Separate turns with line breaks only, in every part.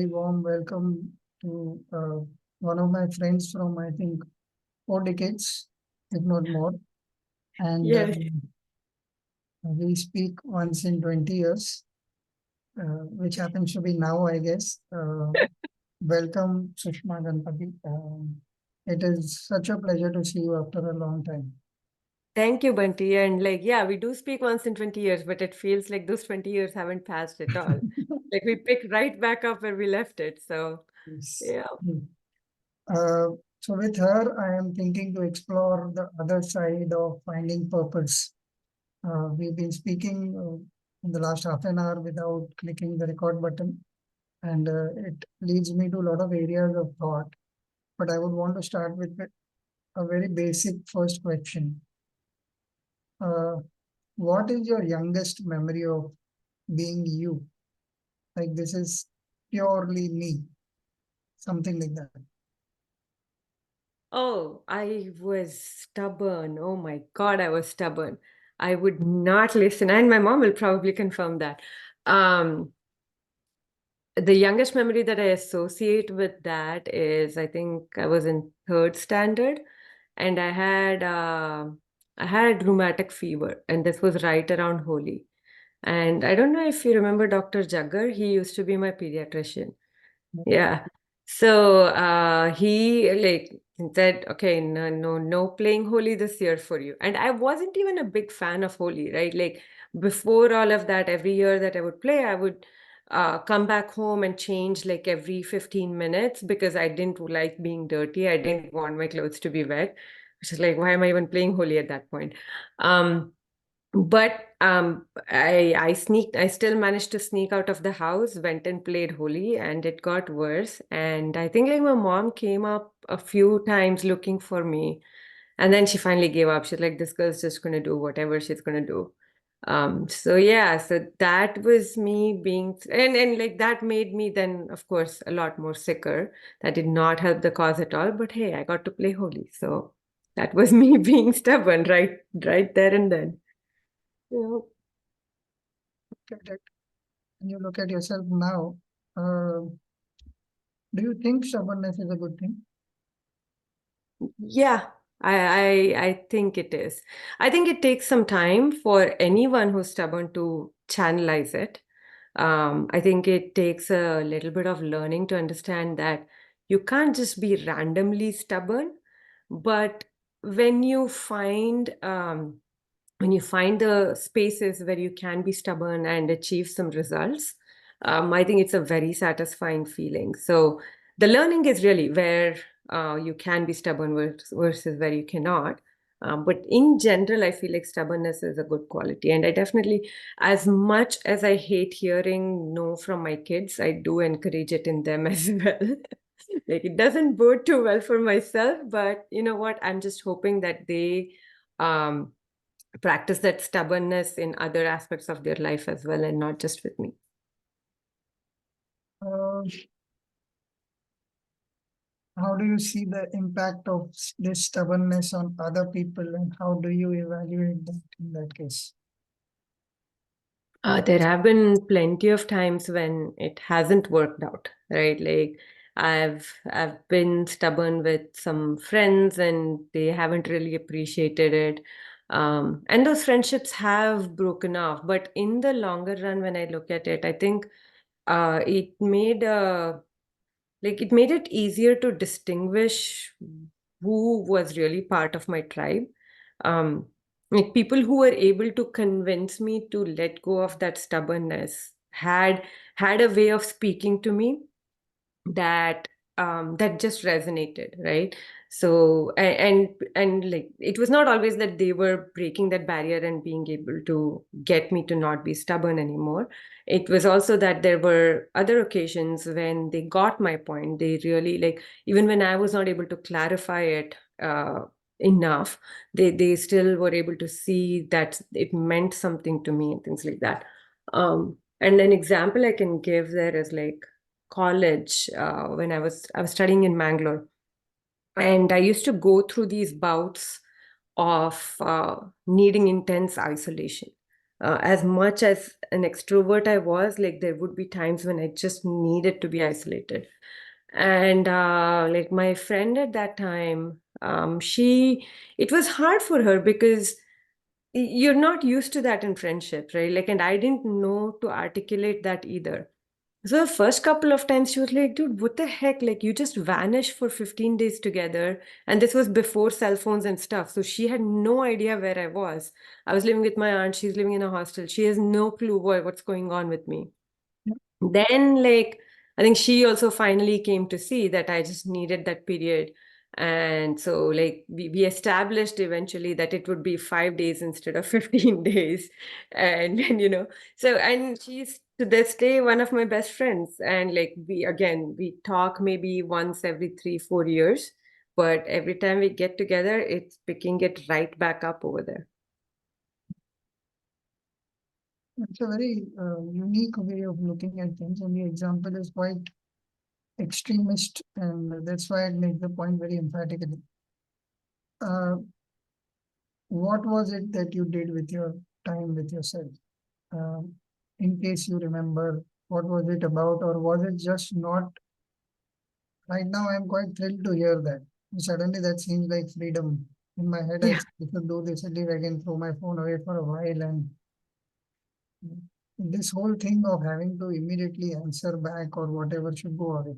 very warm welcome to one of my friends from, I think, 4 decades, if not more. And
Yes.
we speak once in 20 years, which happens to be now, I guess. Welcome, Sushma Ganpati. It is such a pleasure to see you after a long time.
Thank you, Bunty. And yeah, we do speak once in 20 years, but it feels like those 20 years haven't passed at all. Like we pick right back up where we left it. So,
Yes.
yeah.
So with her, I am thinking to explore the other side of finding purpose. We've been speaking in the last half an hour without clicking the record button, and it leads me to a lot of areas of thought. But I would want to start with a very basic first question. Uh, what is your youngest memory of being you? Like this is purely me, something like that.
Oh, I was stubborn. Oh my God, I was stubborn. I would not listen. And my mom will probably confirm that. Um, the youngest memory that I associate with that is I think I was in third standard and I had rheumatic fever, and this was right around Holi. And I don't know if you remember Dr. Jaggar, he used to be my pediatrician. Yeah. So he said, okay, no playing Holi this year for you. And I wasn't even a big fan of Holi, right? Like before all of that, every year that I would play, I would come back home and change like every 15 minutes because I didn't like being dirty. I didn't want my clothes to be wet, which is like, why am I even playing Holi at that point? Um, but I still managed to sneak out of the house, went and played Holi, and it got worse. And I think like my mom came up a few times looking for me, and then she finally gave up. She's like, this girl's just gonna do whatever she's gonna do. So yeah, so that was me being, and like that made me then, of course, a lot more sicker. That did not help the cause at all. But hey, I got to play Holi, so that was me being stubborn, right there and then. Yeah.
Look at it. When you look at yourself now, do you think stubbornness is a good thing?
Yeah, I think it is. I think it takes some time for anyone who's stubborn to channelize it. I think it takes a little bit of learning to understand that you can't just be randomly stubborn, but when you find when you find the spaces where you can be stubborn and achieve some results, I think it's a very satisfying feeling. So the learning is really where you can be stubborn versus where you cannot. But in general, I feel like stubbornness is a good quality. And I definitely, as much as I hate hearing no from my kids, I do encourage it in them as well. Like it doesn't bode too well for myself, but you know what? I'm just hoping that they um, practice that stubbornness in other aspects of their life as well, and not just with me.
Uh, how do you see the impact of this stubbornness on other people, and how do you evaluate that in that case?
There have been plenty of times when it hasn't worked out, right? Like I've been stubborn with some friends and they haven't really appreciated it. And those friendships have broken off. But in the longer run, when I look at it, I think it made it made it easier to distinguish who was really part of my tribe. um like people who were able to convince me to let go of that stubbornness had a way of speaking to me that that just resonated, right? So and like it was not always that they were breaking that barrier and being able to get me to not be stubborn anymore. It was also that there were other occasions when they got my point. They really, like, even when I was not able to clarify it enough, they still were able to see that it meant something to me and things like that. And an example I can give there is like college, when I was studying in Mangalore, and I used to go through these bouts of needing intense isolation. as much as an extrovert I was, like there would be times when I just needed to be isolated. And like my friend at that time, it was hard for her because you're not used to that in friendship, right? Like, and I didn't know to articulate that either. So the first couple of times she was like, dude, what the heck? Like you just vanished for 15 days together. And this was before cell phones and stuff. So she had no idea where I was. I was living with my aunt. She's living in a hostel. She has no clue what's going on with me. Then, like, I think she also finally came to see that I just needed that period. And so, like, we established eventually that it would be 5 days instead of 15 days. And, so, and she's to this day one of my best friends. And, like, we talk maybe once every 3, 4 years. But every time we get together, it's picking it right back up over there.
It's a very unique way of looking at things, and the example is quite extremist, and that's why I make the point very emphatically. What was it that you did with your time with yourself? Um, in case you remember, what was it about, or was it just not? Right now, I'm quite thrilled to hear that. Suddenly, that seems like freedom. In my head, I
Yeah.
said, if I do this, at least I can throw my phone away for a while. And this whole thing of having to immediately answer back or whatever should go away.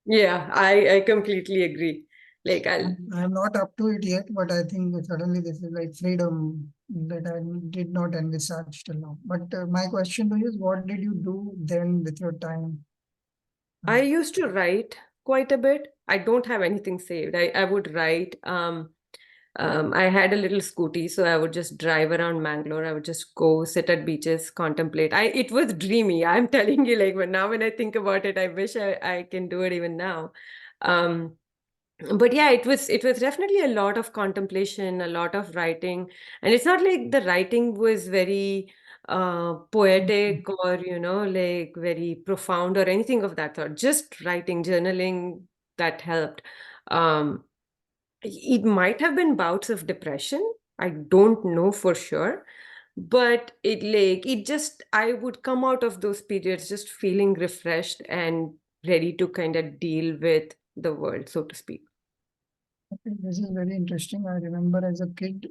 Yeah, I completely agree. Like,
I'm not up to it yet, but I think that suddenly this is like freedom that I did not envisage till now. But my question to you is, what did you do then with your time?
I used to write quite a bit. I don't have anything saved. I would write. I had a little scooty, so I would just drive around Mangalore. I would just go sit at beaches, contemplate. It was dreamy. I'm telling you, like when I think about it, I wish I can do it even now. Um, but yeah, it was definitely a lot of contemplation, a lot of writing. And it's not like the writing was very poetic or like very profound or anything of that sort. Just writing, journaling, that helped. um it might have been bouts of depression. I don't know for sure, but I would come out of those periods just feeling refreshed and ready to kind of deal with the world, so to speak.
Okay, this is very interesting. I remember as a kid,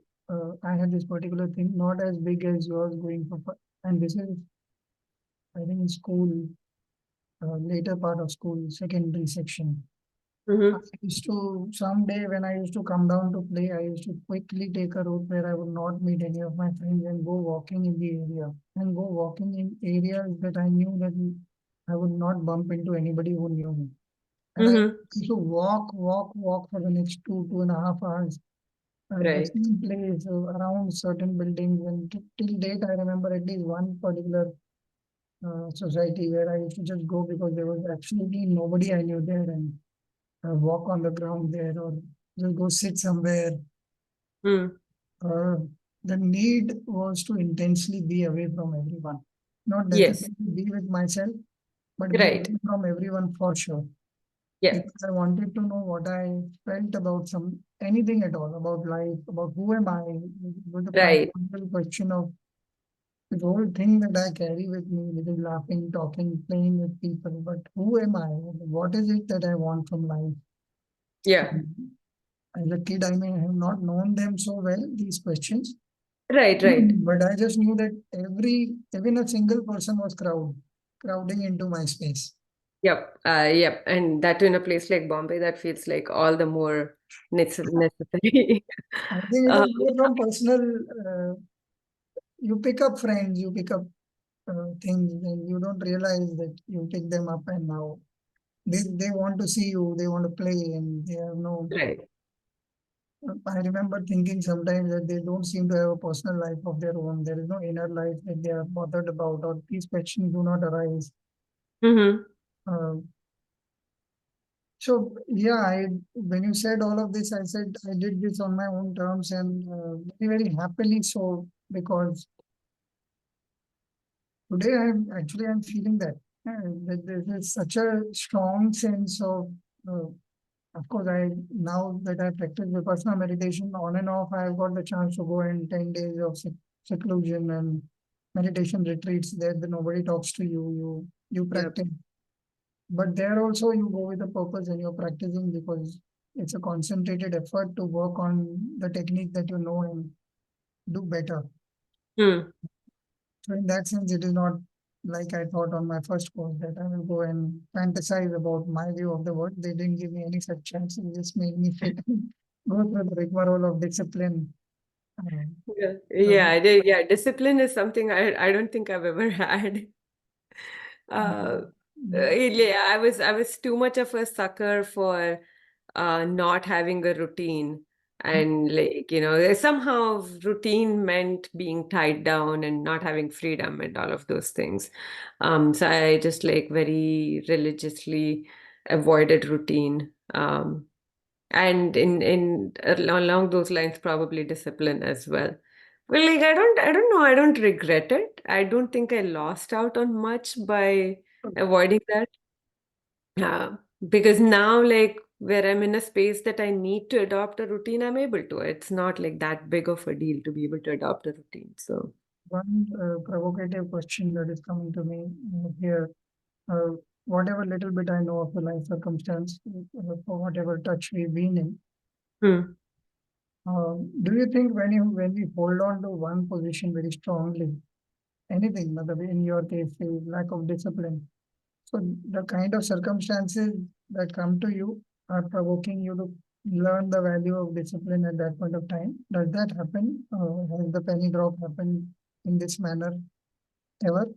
I had this particular thing, not as big as yours going for, and this is, I think, in school, later part of school, secondary section. I
Mm-hmm.
used to, someday when I used to come down to play, I used to quickly take a route where I would not meet any of my friends and go walking in the area and go walking in areas that I knew that I would not bump into anybody who knew me. And I
Mm-hmm.
used to walk for the next 2.5 hours, the
Right.
same place around certain buildings. And till date, I remember at least one particular society where I used to just go because there was absolutely nobody I knew there, and walk on the ground there or just go sit somewhere.
Mm.
Uh, the need was to intensely be away from everyone, not
Yes.
necessarily be with myself, but be
Right.
away from everyone for sure.
Yeah.
Because I wanted to know what I felt about some anything at all about life, about who am I, with the
Right.
fundamental question of the whole thing that I carry with me, which is laughing, talking, playing with people. But who am I? What is it that I want from life?
Yeah.
As a kid, I may have not known them so well, these questions,
Right. Right.
but I just knew that even a single person was crowding into my space.
Yep. Yep. And that in a place like Bombay, that feels like all the more necessary.
I think it
uh,
is more from personal, you pick up friends, you pick up things, and you don't realize that you pick them up and now they want to see you, they want to play, and they have no.
right.
I remember thinking sometimes that they don't seem to have a personal life of their own. There is no inner life that they are bothered about, or these questions do not arise.
Mm-hmm.
Uh, so yeah, I when you said all of this, I said I did this on my own terms and very happily so, because today I'm feeling that, that there is such a strong sense of. Uh, of course, I now that I practice vipassana meditation on and off, I've got the chance to go in 10 days of seclusion and meditation retreats there, nobody talks to you, you
Yep.
practice. But there also you go with a purpose and you're practicing because it's a concentrated effort to work on the technique that you know and do better.
Hmm.
So in that sense, it is not like I thought on my first course that I will go and fantasize about my view of the world. They didn't give me any such chance. It just made me go through the rigmarole of discipline. Uh,
Yeah,
uh,
yeah. Discipline is something I don't think I've ever had. Uh, yeah, I was too much of a sucker for not having a routine, and like somehow routine meant being tied down and not having freedom and all of those things. So I just like very religiously avoided routine. And in along those lines, probably discipline as well. Well, like I don't know, I don't regret it. I don't think I lost out on much by avoiding that. uh, because now, like where I'm in a space that I need to adopt a routine, I'm able to. It's not like that big of a deal to be able to adopt a routine. So
One provocative question that is coming to me here. Uh, Whatever little bit I know of the life circumstance, for whatever touch we've been in,
hmm.
do you think when we hold on to one position very strongly, anything, in your case, say, lack of discipline, so the kind of circumstances that come to you are provoking you to learn the value of discipline at that point of time. Does that happen? Has the penny drop happened in this manner ever?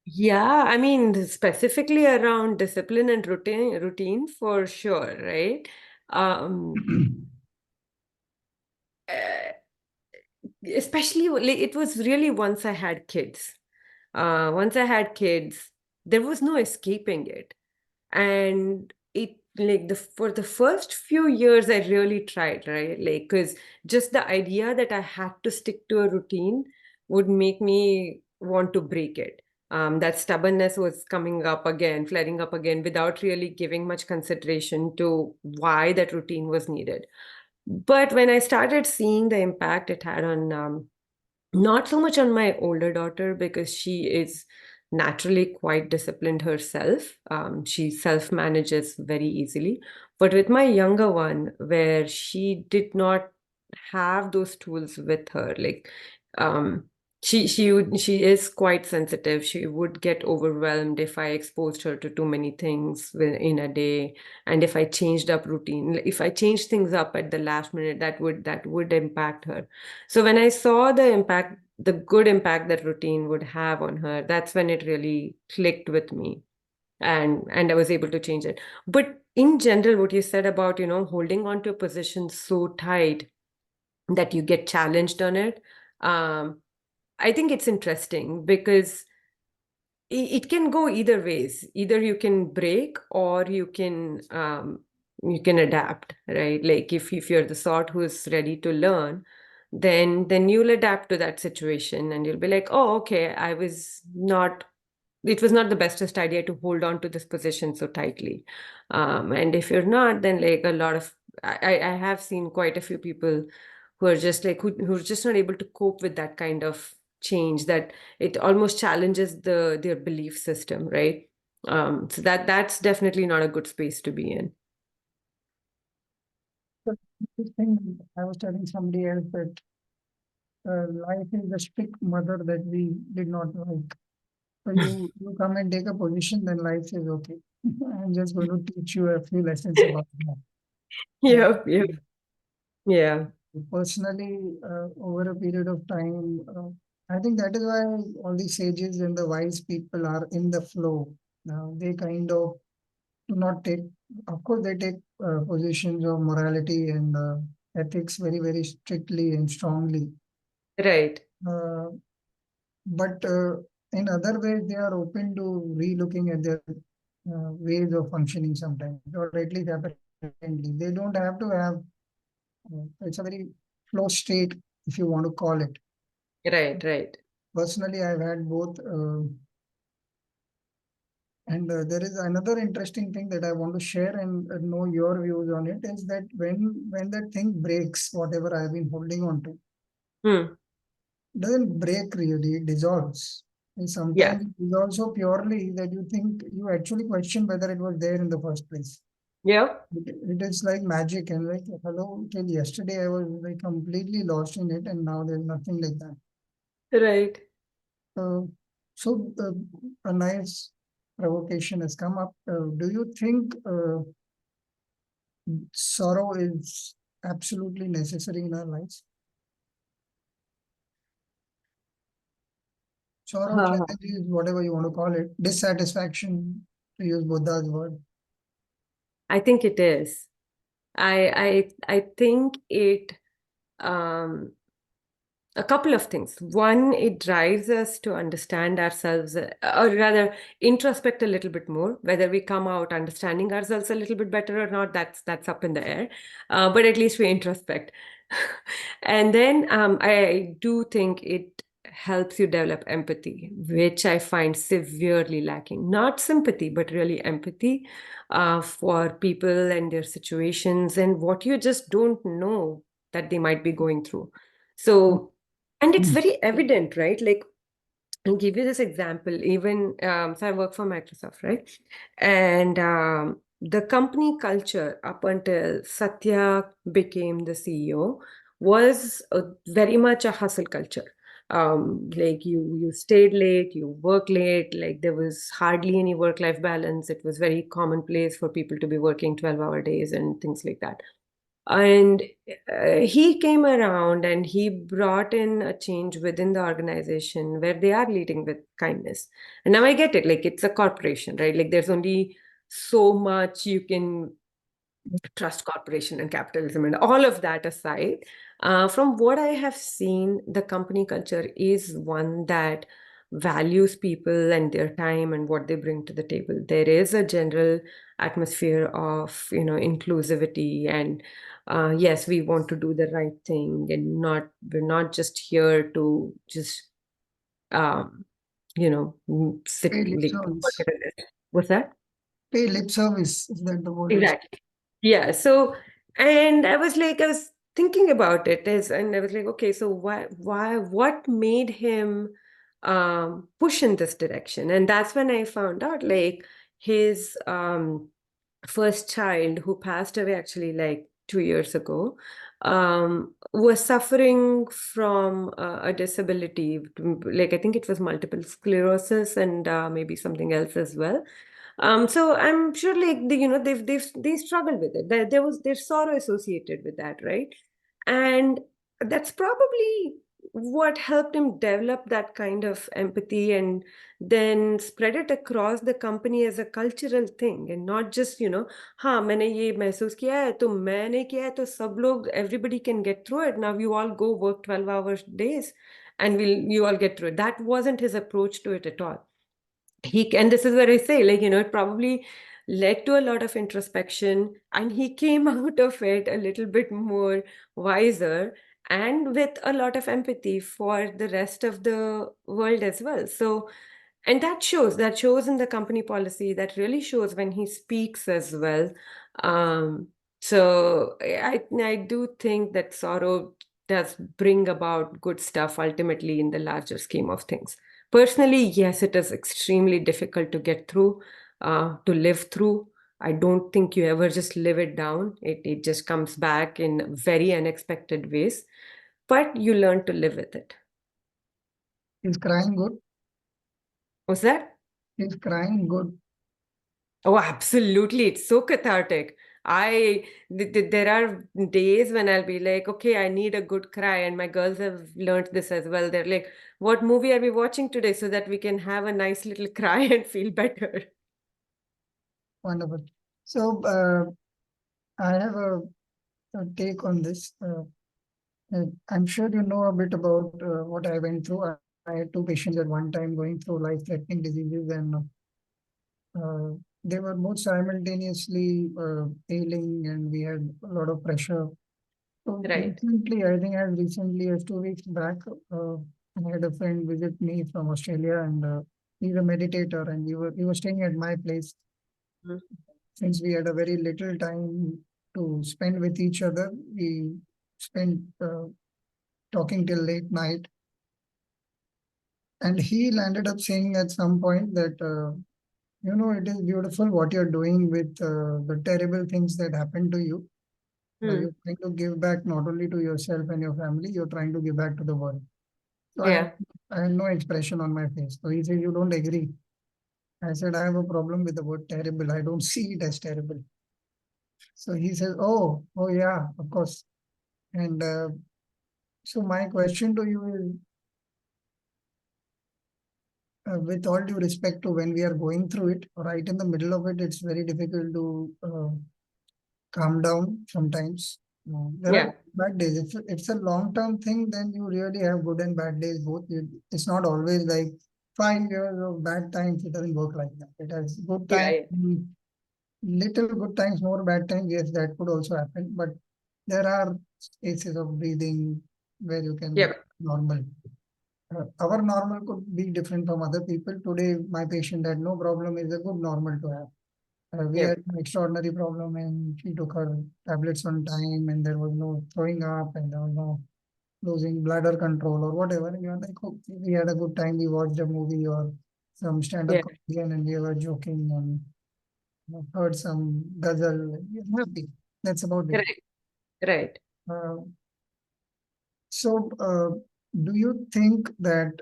Yeah, I mean, specifically around discipline and routine for sure, right? Um, uh, Especially like, it was really once I had kids. Once I had kids, there was no escaping it. And it like the for the first few years I really tried, right? Like, because just the idea that I had to stick to a routine would make me want to break it. That stubbornness was coming up again, flaring up again, without really giving much consideration to why that routine was needed. But when I started seeing the impact it had on not so much on my older daughter, because she is naturally quite disciplined herself. She self manages very easily. But with my younger one, where she did not have those tools with her, like um, she is quite sensitive. She would get overwhelmed if I exposed her to too many things in a day, and if I changed up routine, if I changed things up at the last minute, that would impact her. So when I saw the impact, the good impact that routine would have on her, that's when it really clicked with me, and I was able to change it. But in general, what you said about, holding on to a position so tight that you get challenged on it, um, I think it's interesting because it can go either ways. Either you can break or you can adapt, right? Like if you're the sort who's ready to learn, then you'll adapt to that situation and you'll be like, oh, okay, it was not the bestest idea to hold on to this position so tightly. And if you're not, then like a lot of I have seen quite a few people who are just like who're just not able to cope with that kind of change, that it almost challenges their belief system, right? So that's definitely not a good space to be in.
So this thing, I was telling somebody else that life is the strict mother that we did not like. So you come and take a position, then life says, okay, I'm just going to teach you a few lessons about that.
Yep, yep. Yeah.
Personally, over a period of time, I think that is why all the sages and the wise people are in the flow. They kind of do not take, of course, they take positions of morality and ethics very, very strictly and strongly.
Right.
Uh, but in other ways, they are open to re-looking at their ways of functioning sometimes, or at least apparently. They don't have to have, it's a very flow state, if you want to call it.
Right, right.
Personally, I've had both. And there is another interesting thing that I want to share and know your views on it is that when that thing breaks, whatever I've been holding on to,
Hmm.
doesn't break really, it dissolves. And
Yeah.
sometimes it is also purely that you think you actually question whether it was there in the first place.
Yeah.
It is like magic, and like hello, till yesterday I was like completely lost in it, and now there's nothing like that.
Right.
Uh, so a nice provocation has come up. Do you think sorrow is absolutely necessary in our lives? Sorrow,
Uh,
challenges, whatever you want to call it, dissatisfaction, to use Buddha's word.
I think it is. I think it um a couple of things. One, it drives us to understand ourselves, or rather, introspect a little bit more. Whether we come out understanding ourselves a little bit better or not, that's up in the air. But at least we introspect. And then I do think it helps you develop empathy, which I find severely lacking. Not sympathy, but really empathy for people and their situations and what you just don't know that they might be going through. So, and it's very evident, right? Like, I'll give you this example. Even so, I work for Microsoft, right? And the company culture up until Satya became the CEO was very much a hustle culture. Like you stayed late, you work late. Like there was hardly any work-life balance. It was very commonplace for people to be working 12-hour days and things like that. And he came around and he brought in a change within the organization where they are leading with kindness. And now I get it. Like it's a corporation, right? Like there's only so much you can trust corporation and capitalism and all of that aside. From what I have seen, the company culture is one that values people and their time and what they bring to the table. There is a general atmosphere of, inclusivity and yes, we want to do the right thing and we're not just here to just sit
Pay lip
like work
service.
at a desk. What's that?
Pay lip service, is that the word is?
Exactly. Yeah. So, and I was thinking about it and I was like, okay, so what made him push in this direction? And that's when I found out like his first child, who passed away actually like 2 years ago, was suffering from a disability, like I think it was multiple sclerosis and maybe something else as well. So I'm sure like they struggled with it. There's sorrow associated with that, right? And that's probably what helped him develop that kind of empathy and then spread it across the company as a cultural thing and not just, हाँ मैंने ये महसूस किया है तो मैंने किया है तो सब लोग everybody can get through it. Now you all go work 12 hour days and you all get through it. That wasn't his approach to it at all. And this is where I say, like, it probably led to a lot of introspection and he came out of it a little bit more wiser and with a lot of empathy for the rest of the world as well. So, and that shows in the company policy, that really shows when he speaks as well. um so I do think that sorrow does bring about good stuff ultimately in the larger scheme of things. Personally, yes, it is extremely difficult to get through, to live through. I don't think you ever just live it down. It just comes back in very unexpected ways, but you learn to live with it.
Is crying good?
Was that?
Is crying good?
Oh, absolutely. It's so cathartic. There are days when I'll be like, okay, I need a good cry. And my girls have learned this as well. They're like, what movie are we watching today so that we can have a nice little cry and feel better?
Wonderful. So I have a take on this. I'm sure you know a bit about what I went through. I had two patients at one time going through life-threatening diseases, and uh, they were both simultaneously ailing, and we had a lot of pressure. So
Right.
recently, I think as recently as 2 weeks back, I had a friend visit me from Australia, and he's a meditator, and we were staying at my place.
Mhm.
Since we had a very little time to spend with each other, we spent talking till late night. And he landed up saying at some point that, it is beautiful what you're doing with the terrible things that happened to you.
Hmm.
You're trying to give back not only to yourself and your family, you're trying to give back to the world. So
Yeah.
I had no expression on my face. So he said, you don't agree. I said, I have a problem with the word terrible. I don't see it as terrible. So he says, oh yeah, of course. And so my question to you is, with all due respect to when we are going through it, right in the middle of it, it's very difficult to calm down sometimes. There are
Yeah.
bad days. If it's a long-term thing, then you really have good and bad days both. It's not always like 5 years of bad times. It doesn't work like that. It has good
Yeah.
times,
Yeah.
little good times, more bad times. Yes, that could also happen. But there are spaces of breathing where you can
Yep.
normal. Our normal could be different from other people. Today, my patient had no problem is a good normal to have. We had
Yep.
an extraordinary problem and she took her tablets on time and there was no throwing up and there was no losing bladder control or whatever. And you're like, okay, we had a good time. We watched a movie or some stand-up
Yeah.
comedian and we were joking and heard some ghazal. We're happy. That's about it.
Right. Right.
Uh, so, do you think that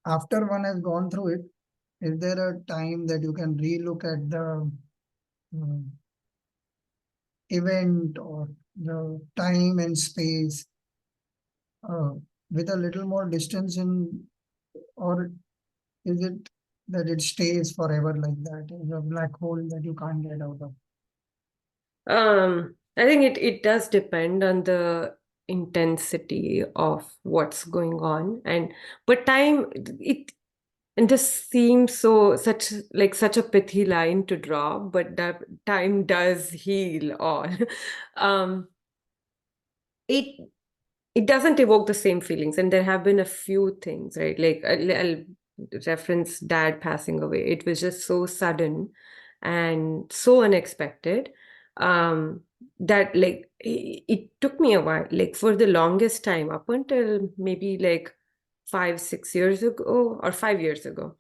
after one has gone through it, is there a time that you can relook at the um, event or the time and space uh, with a little more distance in, or is it that it stays forever like that? It's a black hole that you can't get out of.
I think it does depend on the intensity of what's going on, and but time it and this seems such a pithy line to draw, but that time does heal all. um it it doesn't evoke the same feelings, and there have been a few things, right? Like I'll reference dad passing away. It was just so sudden and so unexpected, um that like it took me a while, like for the longest time, up until maybe like 5 6 years ago or 5 years ago.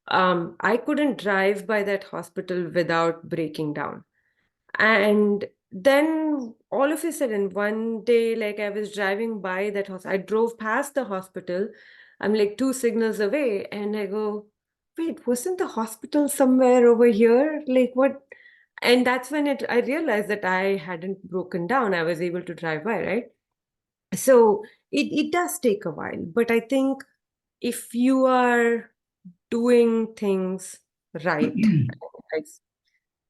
I couldn't drive by that hospital without breaking down. And then all of a sudden, one day, like I was driving by that house, I drove past the hospital. I'm like 2 signals away, and I go, wait, wasn't the hospital somewhere over here? Like what? And that's when I realized that I hadn't broken down. I was able to drive by, right? So it does take a while, but I think if you are doing things right,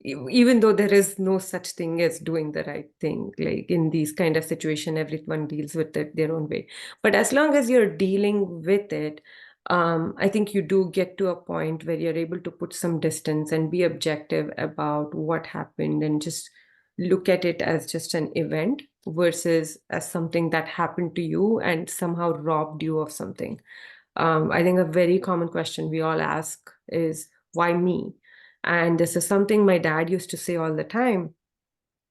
even though there is no such thing as doing the right thing, like in these kind of situation everyone deals with it their own way, but as long as you're dealing with it, I think you do get to a point where you're able to put some distance and be objective about what happened and just look at it as just an event versus as something that happened to you and somehow robbed you of something. I think a very common question we all ask is, why me? And this is something my dad used to say all the time.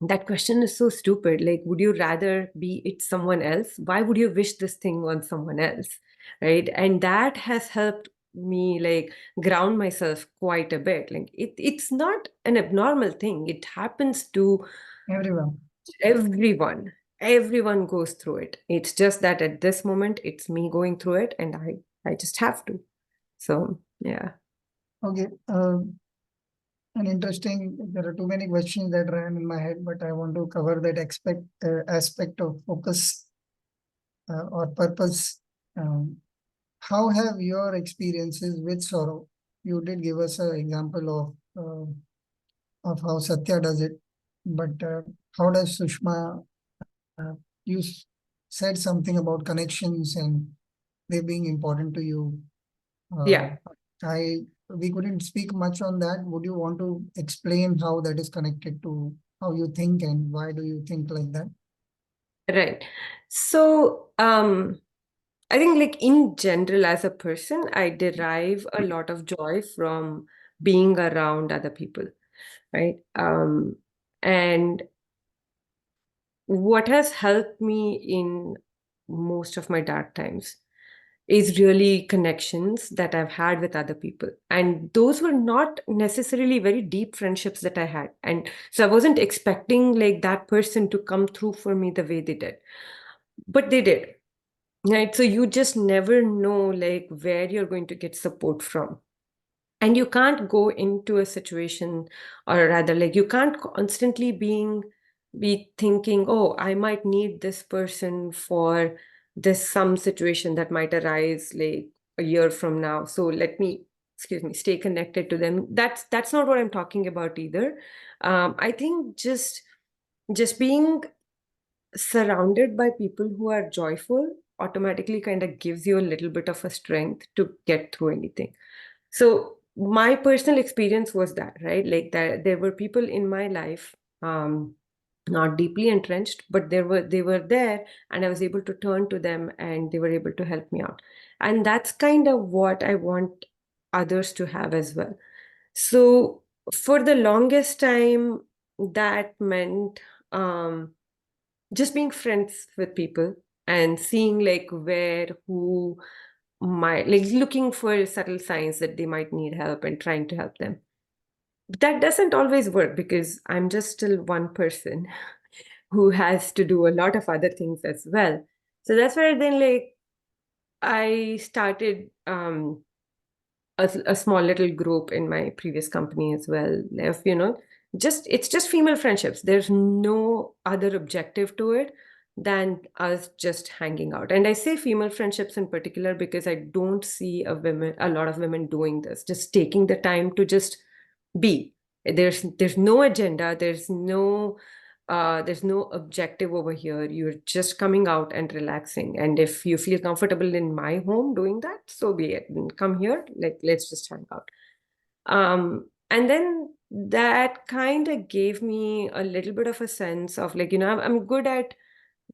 That question is so stupid. Like, would you rather be it someone else? Why would you wish this thing on someone else? Right. And that has helped me like ground myself quite a bit. Like it's not an abnormal thing. It happens to
Everyone.
everyone. Everyone goes through it. It's just that at this moment it's me going through it and I just have to. So yeah.
Okay. An interesting, there are too many questions that ran in my head, but I want to cover that aspect of focus or purpose. Um, how have your experiences with sorrow? You did give us an example of how Satya does it, but how does Sushma? Uh, you said something about connections and they being important to you. Uh,
Yeah.
I we couldn't speak much on that. Would you want to explain how that is connected to how you think and why do you think like that?
Right. So, I think like in general, as a person, I derive a lot of joy from being around other people, right? And what has helped me in most of my dark times is really connections that I've had with other people. And those were not necessarily very deep friendships that I had. And so I wasn't expecting like that person to come through for me the way they did. But they did. Right. So you just never know like where you're going to get support from. And you can't go into a situation, or rather like you can't constantly be thinking, oh, I might need this person for this some situation that might arise like a year from now, so let me, excuse me, stay connected to them. That's not what I'm talking about either. I think just being surrounded by people who are joyful automatically kind of gives you a little bit of a strength to get through anything. So my personal experience was that, right? Like that there were people in my life, not deeply entrenched, but they were there, and I was able to turn to them and they were able to help me out. And that's kind of what I want others to have as well. So for the longest time, that meant just being friends with people and seeing like where who might, like looking for subtle signs that they might need help and trying to help them. But that doesn't always work because I'm just still one person who has to do a lot of other things as well. So that's where then like I started a small little group in my previous company as well. Of, just it's just female friendships. There's no other objective to it than us just hanging out. And I say female friendships in particular because I don't see a lot of women doing this, just taking the time to just be. There's no agenda. There's no objective over here. You're just coming out and relaxing. And if you feel comfortable in my home doing that, so be it. Come here, like let's just hang out. And then that kind of gave me a little bit of a sense of like, I'm good at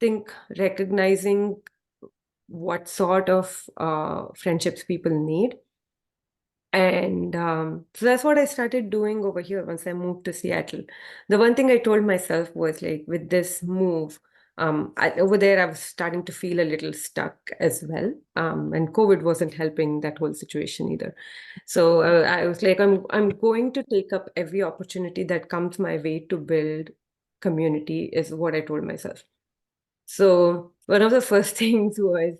think recognizing what sort of friendships people need. And so that's what I started doing over here once I moved to Seattle. The one thing I told myself was like, with this move, over there, I was starting to feel a little stuck as well. And COVID wasn't helping that whole situation either. So I was like, I'm going to take up every opportunity that comes my way to build community, is what I told myself. So one of the first things was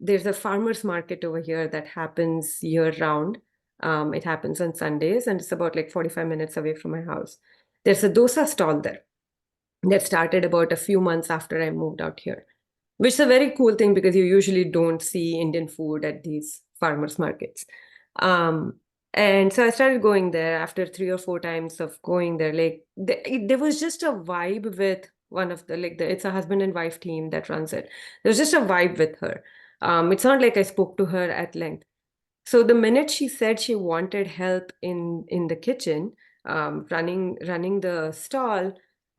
there's a farmers market over here that happens year round. It happens on Sundays and it's about like 45 minutes away from my house. There's a dosa stall there that started about a few months after I moved out here, which is a very cool thing because you usually don't see Indian food at these farmers markets. Um, and so I started going there after 3 or 4 times of going there. Like there was just a vibe with one of it's a husband and wife team that runs it. There's just a vibe with her. It's not like I spoke to her at length. So the minute she said she wanted help in the kitchen, running the stall,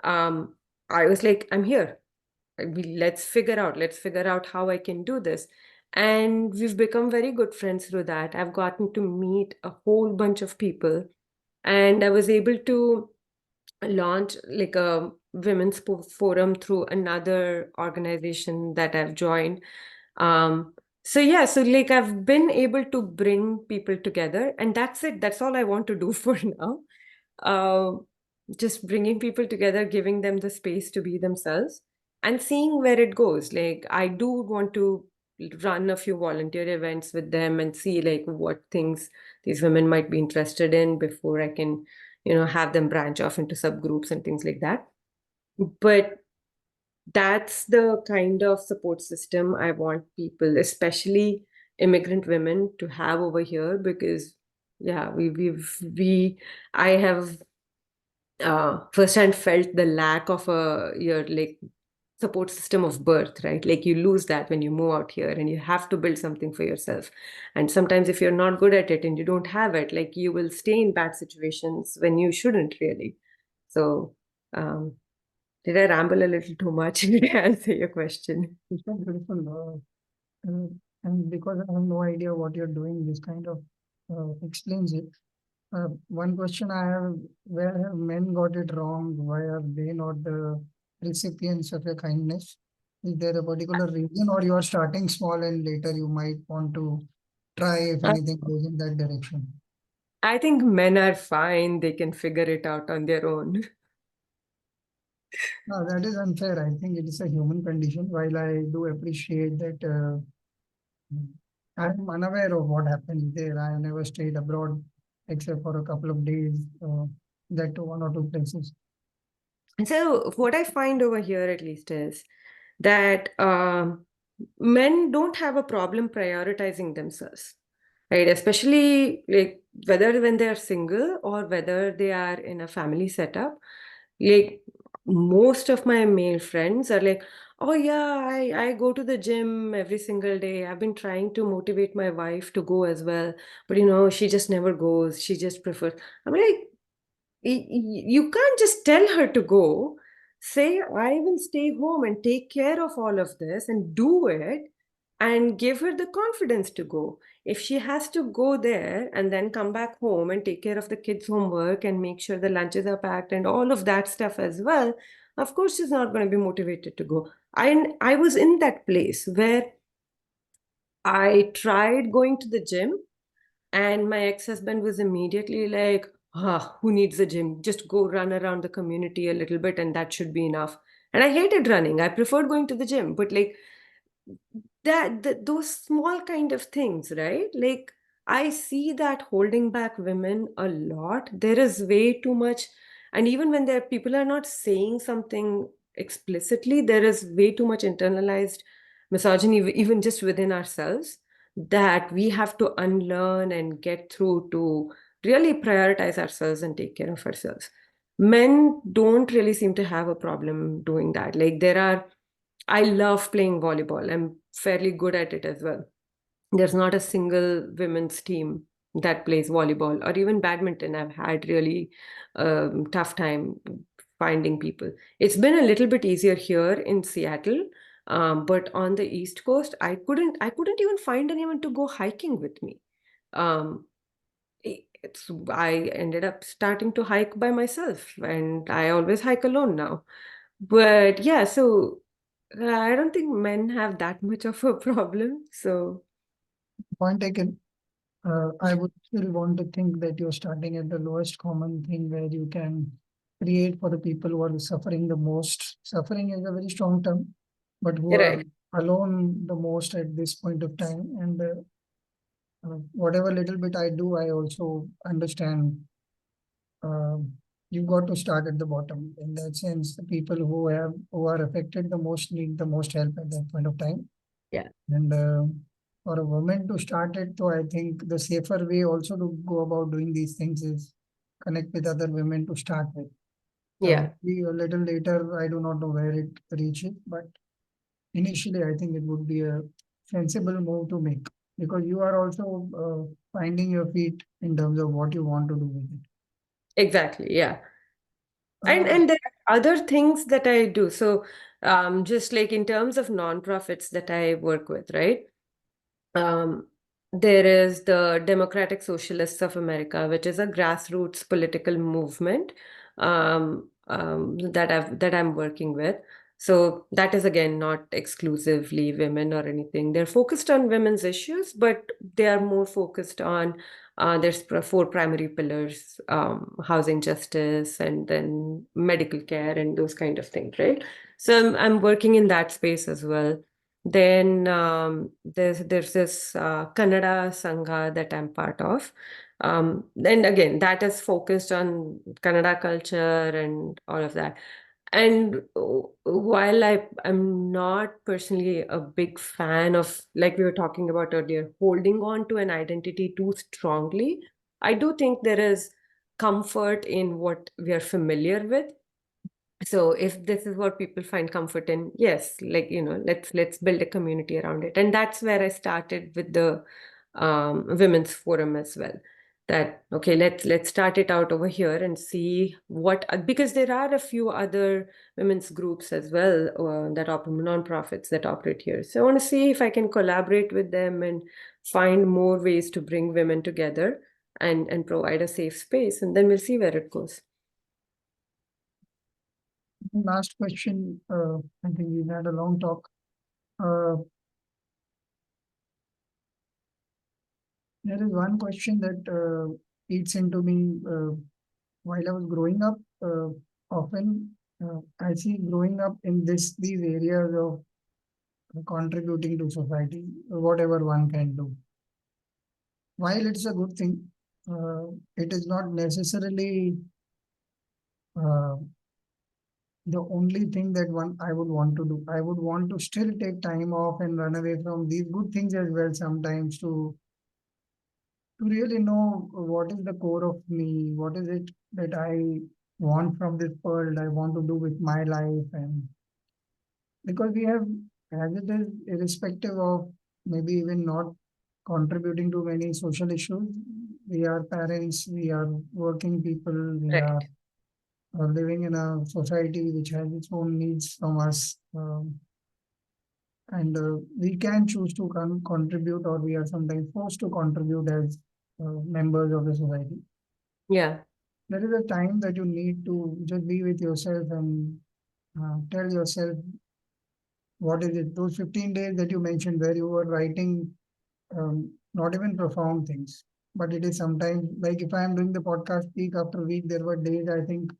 um, I was like, I'm here. Let's figure out how I can do this. And we've become very good friends through that. I've gotten to meet a whole bunch of people, and I was able to launch like a women's forum through another organization that I've joined. So yeah, so like I've been able to bring people together, and that's it. That's all I want to do for now. Um, just bringing people together, giving them the space to be themselves, and seeing where it goes. Like I do want to run a few volunteer events with them and see like what things these women might be interested in before I can, have them branch off into subgroups and things like that. But that's the kind of support system I want people, especially immigrant women, to have over here because yeah, I have firsthand felt the lack of your like support system of birth, right? Like you lose that when you move out here and you have to build something for yourself. And sometimes if you're not good at it and you don't have it, like you will stay in bad situations when you shouldn't really. So um, did I ramble a little too much? Did I answer your question?
It's so beautiful. And because I have no idea what you're doing, this kind of explains it. One question I have, where have men got it wrong? Why are they not the recipients of your kindness? Is there a particular reason, or you are starting small and later you might want to try if
Uh,
anything goes in that direction?
I think men are fine. They can figure it out on their own.
No, that is unfair. I think it is a human condition. While I do appreciate that, I am unaware of what happens there. I have never stayed abroad except for a couple of days, that to one or two places.
So what I find over here at least is that men don't have a problem prioritizing themselves, right? Especially like whether when they are single or whether they are in a family setup. Like most of my male friends are like, oh yeah, I go to the gym every single day. I've been trying to motivate my wife to go as well, but she just never goes. She just prefers. I'm like, you can't just tell her to go. Say, I will stay home and take care of all of this and do it, and give her the confidence to go. If she has to go there and then come back home and take care of the kids' homework and make sure the lunches are packed and all of that stuff as well, of course she's not going to be motivated to go. I was in that place where I tried going to the gym, and my ex-husband was immediately like, who needs a gym? Just go run around the community a little bit and that should be enough. And I hated running. I preferred going to the gym, but like those small kind of things, right? Like I see that holding back women a lot. There is way too much, and even when there people are not saying something explicitly, there is way too much internalized misogyny, even just within ourselves, that we have to unlearn and get through to really prioritize ourselves and take care of ourselves. Men don't really seem to have a problem doing that. Like I love playing volleyball. I'm fairly good at it as well. There's not a single women's team that plays volleyball or even badminton. I've had really tough time finding people. It's been a little bit easier here in Seattle, but on the East Coast, I couldn't even find anyone to go hiking with me. Um, I ended up starting to hike by myself, and I always hike alone now. But yeah, so I don't think men have that much of a problem. So
Point taken. I would still want to think that you're starting at the lowest common thing where you can create for the people who are suffering the most. Suffering is a very strong term, but who are
right,
alone the most at this point of time. And whatever little bit I do, I also understand, you got to start at the bottom. In that sense, the people who are affected the most need the most help at that point of time.
yeah,
And for a woman to start it, so I think the safer way also to go about doing these things is connect with other women to start with.
yeah,
Maybe a little later, I do not know where it reaches, but initially, I think it would be a sensible move to make because you are also finding your feet in terms of what you want to do with it.
exactly, yeah. And
Uh,
and there are other things that I do. So just like in terms of nonprofits that I work with, right? Um, there is the Democratic Socialists of America, which is a grassroots political movement that I'm working with. So that is again not exclusively women or anything. They're focused on women's issues, but they are more focused on there's four primary pillars: housing justice, and then medical care, and those kind of things, right? So I'm working in that space as well. Then there's this Kannada Sangha that I'm part of. And again, that is focused on Kannada culture and all of that. And while I'm not personally a big fan of, like we were talking about earlier, holding on to an identity too strongly, I do think there is comfort in what we are familiar with. So if this is what people find comfort in, yes, like let's build a community around it. And that's where I started with the women's forum as well. That okay, let's start it out over here and see what, because there are a few other women's groups as well that operate, nonprofits that operate here. So I want to see if I can collaborate with them and find more ways to bring women together and provide a safe space, and then we'll see where it goes.
Last question. I think we've had a long talk. Uh, there is one question that eats into me while I was growing up. Often I see growing up in these areas of contributing to society, whatever one can do. While it's a good thing, it is not necessarily uh, the only thing that one I would want to do. I would want to still take time off and run away from these good things as well sometimes to really know what is the core of me, what is it that I want from this world, I want to do with my life. And because we have, as it is, irrespective of maybe even not contributing to many social issues, we are parents, we are working people, we
Right.
are living in a society which has its own needs from us. And we can choose to contribute, or we are sometimes forced to contribute as members of the society.
Yeah.
There is a time that you need to just be with yourself and tell yourself what is it. Those 15 days that you mentioned, where you were writing not even profound things, but it is sometimes like if I am doing the podcast week after week, there were days I think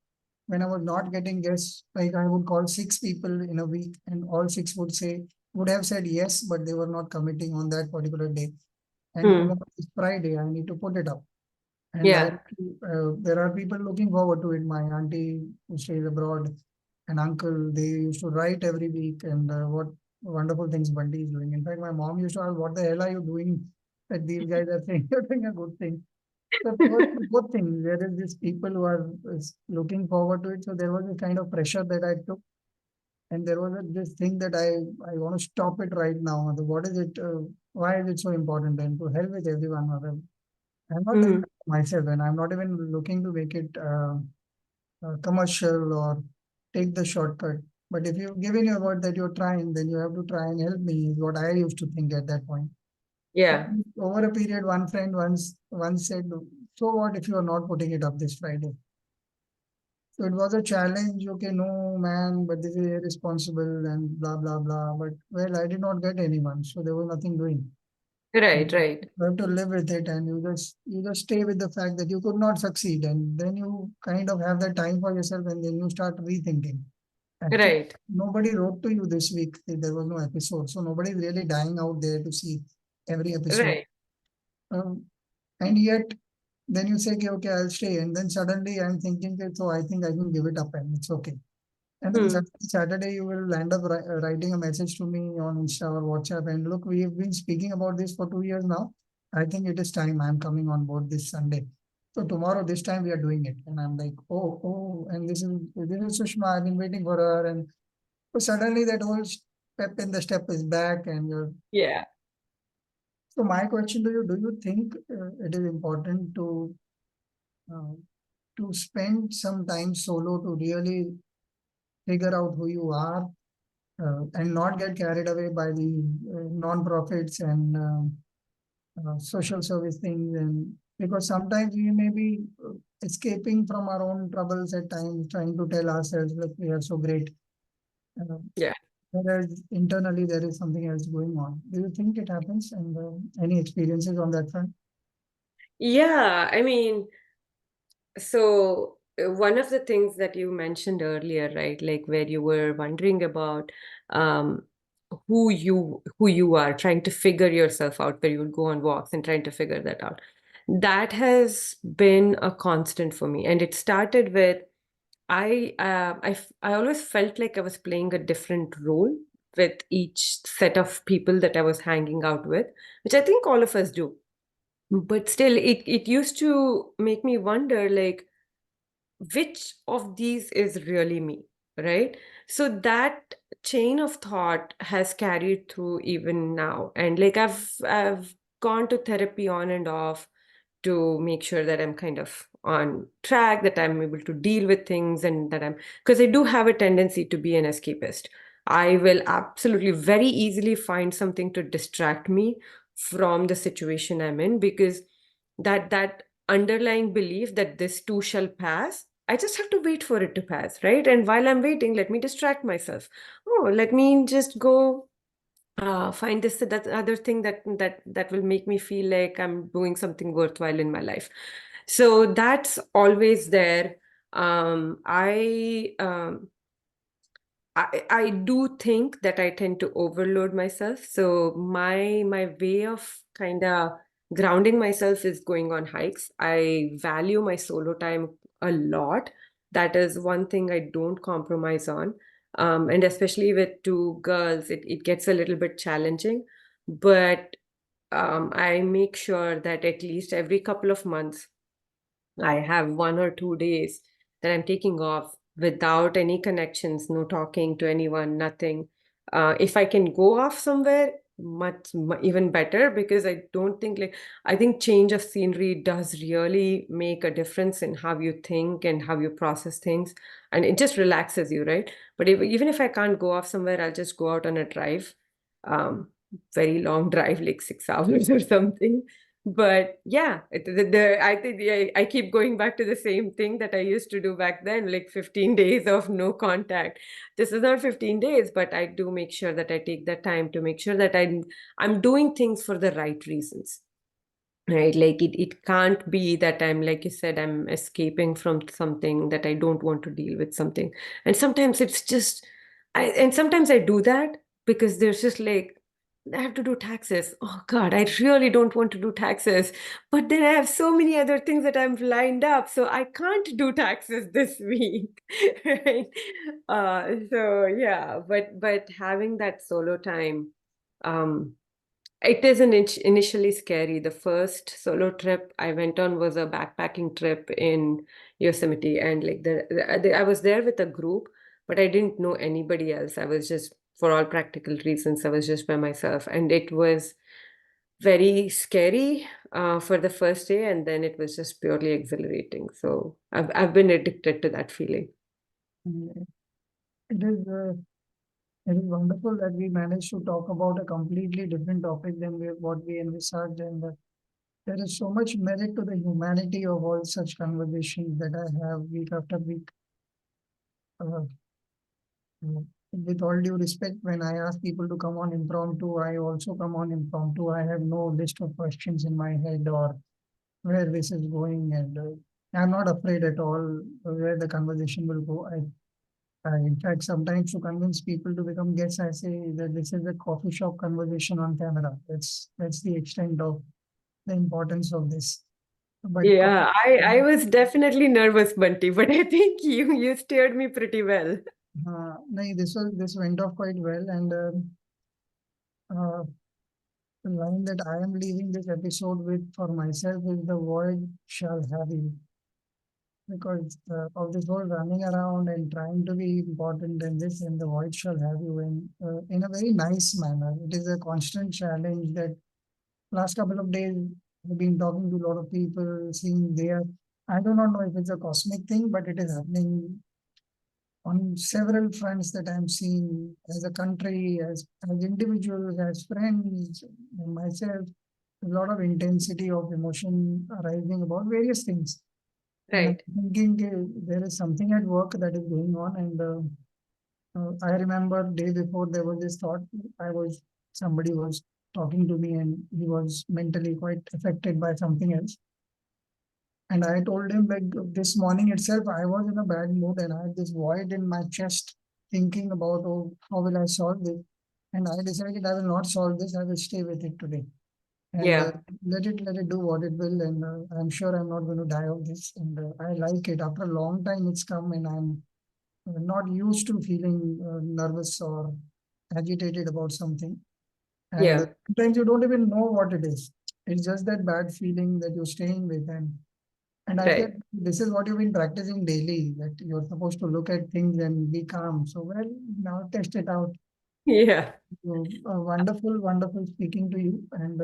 when I was not getting guests, like I would call six people in a week, and all six would have said yes, but they were not committing on that particular day. And
Hmm.
tomorrow is Friday, I need to put it up. And
Yeah.
there are people looking forward to it. My auntie who stays abroad, and uncle, they used to write every week, and what wonderful things Bundy is doing. In fact, my mom used to ask, "What the hell are you doing?" That these guys are saying you're doing a good thing. So there was a good thing. There is these people who are looking forward to it. So there was a kind of pressure that I took, and there was this thing that I want to stop it right now. What is it? Why is it so important? And to hell with everyone. I'm not doing
Hmm.
it for myself, and I'm not even looking to make it commercial or take the shortcut. But if you've given your word that you're trying, then you have to try and help me, is what I used to think at that point. But
Yeah.
over a period, one friend once said, "So what if you are not putting it up this Friday?" So it was a challenge. Okay, no man, but this is irresponsible and blah blah blah. But well, I did not get anyone, so there was nothing doing.
Right.
You
Right.
have to live with it, and you just stay with the fact that you could not succeed, and then you kind of have that time for yourself, and then you start rethinking. Actually,
Right.
nobody wrote to you this week. There was no episode, so nobody's really dying out there to see every episode.
Right.
Um, and yet, then you say, okay, okay, I'll stay, and then suddenly I'm thinking that, so I think I can give it up, and it's okay. And then
Hmm.
Saturday, you will end up writing a message to me on Insta or WhatsApp. And look, we have been speaking about this for 2 years now. I think it is time. I'm coming on board this Sunday. So tomorrow, this time we are doing it. And I'm like, oh, oh, and this is Sushma. I've been waiting for her. And so suddenly that whole step in the step is back. And you're
Yeah.
so my question to you: do you think it is important uh, to spend some time solo to really figure out who you are and not get carried away by the non-profits and social service things, and because sometimes we may be escaping from our own troubles at times, trying to tell ourselves that we are so great, uh,
Yeah.
whereas internally there is something else going on. Do you think it happens, and any experiences on that front?
Yeah. I mean, so one of the things that you mentioned earlier, right, like where you were wondering about um, who you are, trying to figure yourself out, where you would go on walks and trying to figure that out. That has been a constant for me, and it started with I always felt like I was playing a different role with each set of people that I was hanging out with, which I think all of us do. But still, it used to make me wonder, like, which of these is really me, right? So that chain of thought has carried through even now, and like I've gone to therapy on and off to make sure that I'm kind of on track, that I'm able to deal with things, and that I'm, because I do have a tendency to be an escapist. I will absolutely very easily find something to distract me from the situation I'm in, because that underlying belief that this too shall pass, I just have to wait for it to pass, right? And while I'm waiting, let me distract myself. Oh, let me just go find this that other thing that will make me feel like I'm doing something worthwhile in my life. So that's always there. I do think that I tend to overload myself. So my way of kind of grounding myself is going on hikes. I value my solo time a lot. That is one thing I don't compromise on. And especially with two girls, it gets a little bit challenging. But I make sure that at least every couple of months I have 1 or 2 days that I'm taking off without any connections, no talking to anyone, nothing. If I can go off somewhere, even better, because I don't think like I think change of scenery does really make a difference in how you think and how you process things, and it just relaxes you, right? But even if I can't go off somewhere, I'll just go out on a drive, um, very long drive, like 6 hours or something. But yeah, I think I keep going back to the same thing that I used to do back then, like 15 days of no contact. This is not 15 days, but I do make sure that I take that time to make sure that I'm doing things for the right reasons. Right, like it can't be that I'm, like you said, I'm escaping from something that I don't want to deal with something. And sometimes it's just and sometimes I do that because there's just like I have to do taxes. Oh God, I really don't want to do taxes. But then I have so many other things that I'm lined up, so I can't do taxes this week. Right. So yeah, but having that solo time, um it is initially scary. The first solo trip I went on was a backpacking trip in Yosemite, and like I was there with a group, but I didn't know anybody else. I was just, for all practical reasons, I was just by myself, and it was very scary for the first day, and then it was just purely exhilarating. So I've been addicted to that feeling.
Mm, It is, it is wonderful that we managed to talk about a completely different topic than what we envisaged, and there is so much merit to the humanity of all such conversations that I have week after week. Uh, with all due respect, when I ask people to come on impromptu, I also come on impromptu. I have no list of questions in my head or where this is going, and I'm not afraid at all where the conversation will go. In fact, sometimes to convince people to become guests, I say that this is a coffee shop conversation on camera. That's the extent of the importance of this. But
Yeah, I was definitely nervous, Bunty, but I think you steered me pretty well.
no, this went off quite well, and uh, the line that I am leaving this episode with for myself is the void shall have you. Because of this whole running around and trying to be important and this and the void shall have you in a very nice manner. It is a constant challenge that last couple of days I've been talking to a lot of people, seeing there. I do not know if it's a cosmic thing, but it is happening on several fronts that I'm seeing as a country, as individuals, as friends, myself, a lot of intensity of emotion arising about various things. And I'm
Right.
thinking there is something at work that is going on. And I remember day before there was this thought. Somebody was talking to me and he was mentally quite affected by something else. And I told him like this morning itself, I was in a bad mood and I had this void in my chest thinking about, oh, how will I solve this? And I decided I will not solve this. I will stay with it today and
Yeah.
let it do what it will. And I'm sure I'm not going to die of this. And I like it. After a long time, it's come, and I'm not used to feeling nervous or agitated about something. And
Yeah.
sometimes you don't even know what it is. It's just that bad feeling that you're staying with, and I feel
Right.
this is what you've been practicing daily, that you're supposed to look at things and be calm. So, well, now test it out.
Yeah.
So, wonderful, wonderful speaking to you. And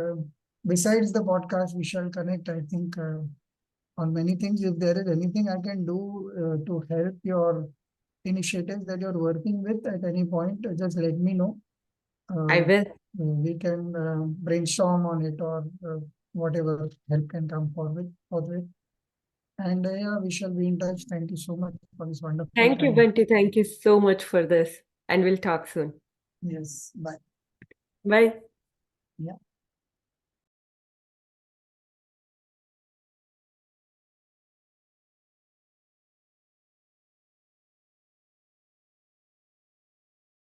besides the podcast, we shall connect, I think, on many things. If there is anything I can do to help your initiatives that you're working with at any point, just let me know.
I
Uh,
will.
we can brainstorm on it or whatever help can come forward. And yeah, we shall be in touch. Thank you so much for this wonderful
Thank you,
time.
Bunty. Thank you so much for this. And we'll talk soon.
Yes, bye.
Bye.
Yeah.